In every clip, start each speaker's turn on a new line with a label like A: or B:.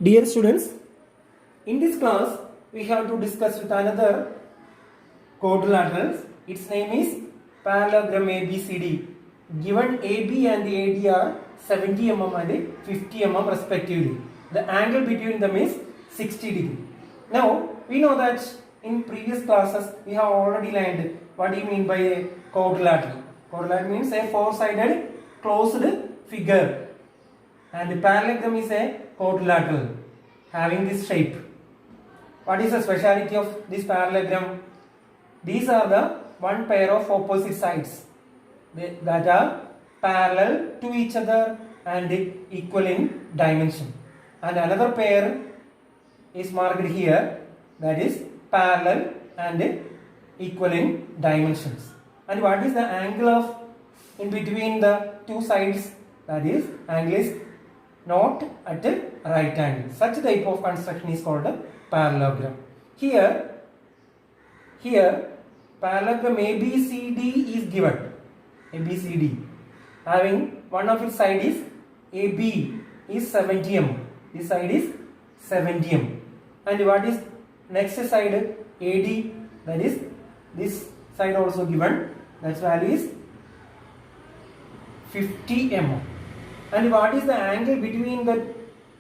A: Dear students, in this class we have to discuss with another quadrilaterals. Its name is parallelogram ABCD. Given AB and AD are 70 mm and 50 mm respectively. The angle between them is 60 degree. Now we know that in previous classes we have already learned what do you mean by a quadrilateral. Quadrilateral means a four-sided closed figure, and the parallelogram is a quadrilateral having this shape. What is the speciality of this parallelogram? These are the one pair of opposite sides that are parallel to each other and equal in dimension. And another pair is marked here, that is parallel and equal in dimensions. And what is the angle of in between the two sides? That is, angle is not at a right angle. Such type of construction is called a parallelogram. Here parallelogram ABCD is given. ABCD having one of its side is AB is 70 mm. This side is 70 mm. And what is next side? AD, that is this side also given. That value is 50 mm. And what is the angle between the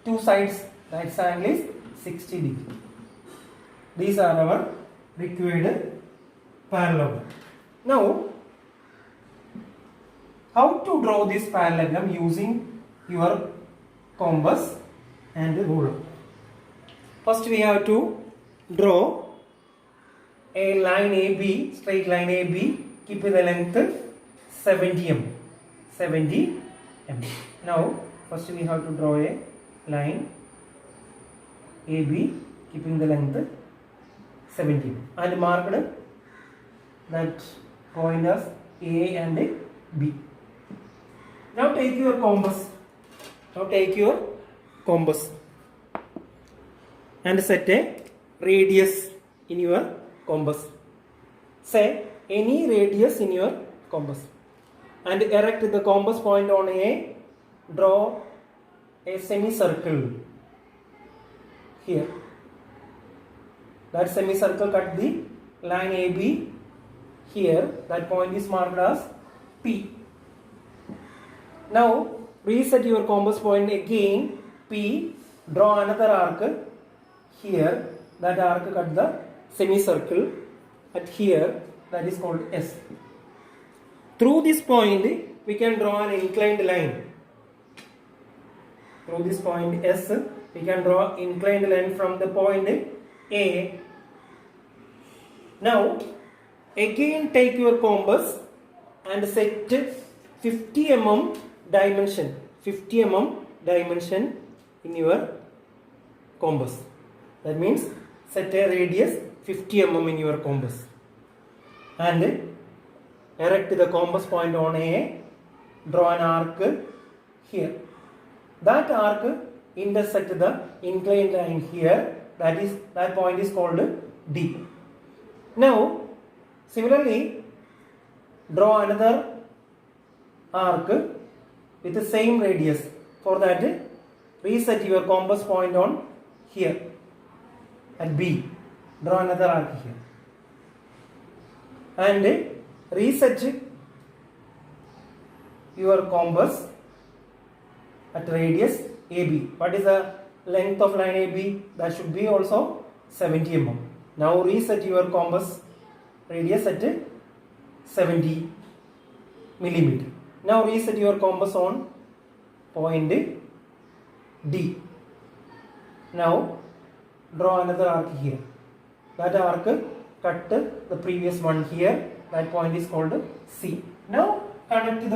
A: two sides? That angle is 60 degree. These are our required parallelogram. Now, how to draw this parallelogram using your compass and ruler? First we have to draw a line AB, straight line AB, keeping the length 70 mm. 70 mm. Now, first we have to draw a line AB keeping the length 70 mm and marked that point as A and B. Now take your compass. And set a radius in your compass. Say any radius in your compass. And erect the compass point on A. Draw a semicircle here. That semicircle cut the line AB here. That point is marked as P. Now reset your compass point again P. Draw another arc here. That arc cut the semicircle at here. That is called S. Through this point we can draw an inclined line. Through this point S we can draw inclined line from the point A. Now again take your compass and set 50 mm dimension. 50 mm dimension in your compass. That means set a radius 50 mm in your compass. And erect the compass point on A. Draw an arc here. That arc intersect the inclined line here. That point is called D. Now similarly draw another arc with the same radius. For that reset your compass point on here at B. Draw another arc here and reset your compass at radius AB. What is the length of line AB? That should be also 70 mm. Now reset your compass radius at 70 millimeter. Now reset your compass on point D. Now draw another arc here. That arc cut the previous one here. That point is called C. Now connect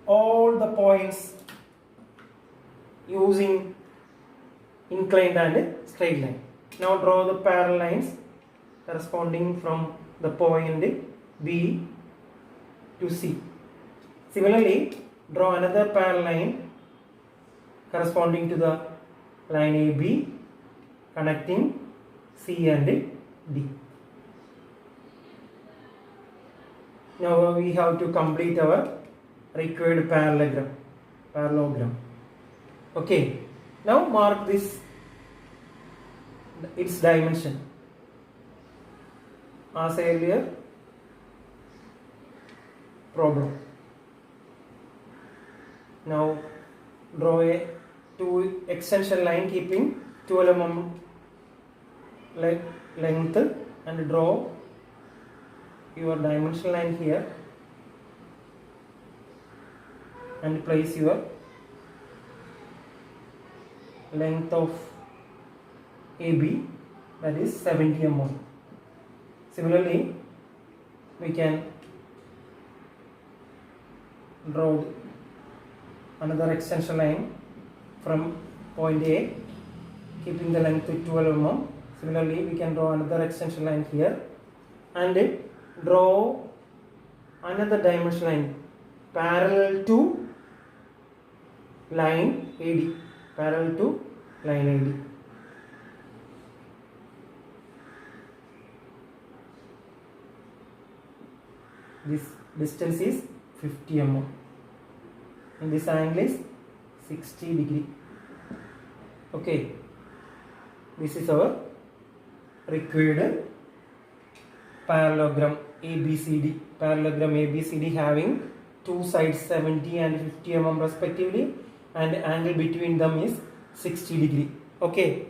A: all the points using inclined and straight line. Now draw the parallel lines corresponding from the point B to C. Similarly, draw another parallel line corresponding to the line AB connecting C and D. Now we have to complete our required parallelogram. Okay. Now mark this its dimension. As earlier problem. Now draw a two extension line keeping 12 mm length and draw your dimension line here and place your length of AB, that is 70 mm. Similarly, we can draw another extension line from point A keeping the length to 12 mm. Similarly, we can draw another extension line here and draw another dimension line parallel to line AD, parallel to line AD. This distance is 50 mm and this angle is 60 degree. Okay, this is our required parallelogram ABCD. Parallelogram ABCD having two sides 70 and 50 mm respectively, and angle between them is 60 degree. Okay.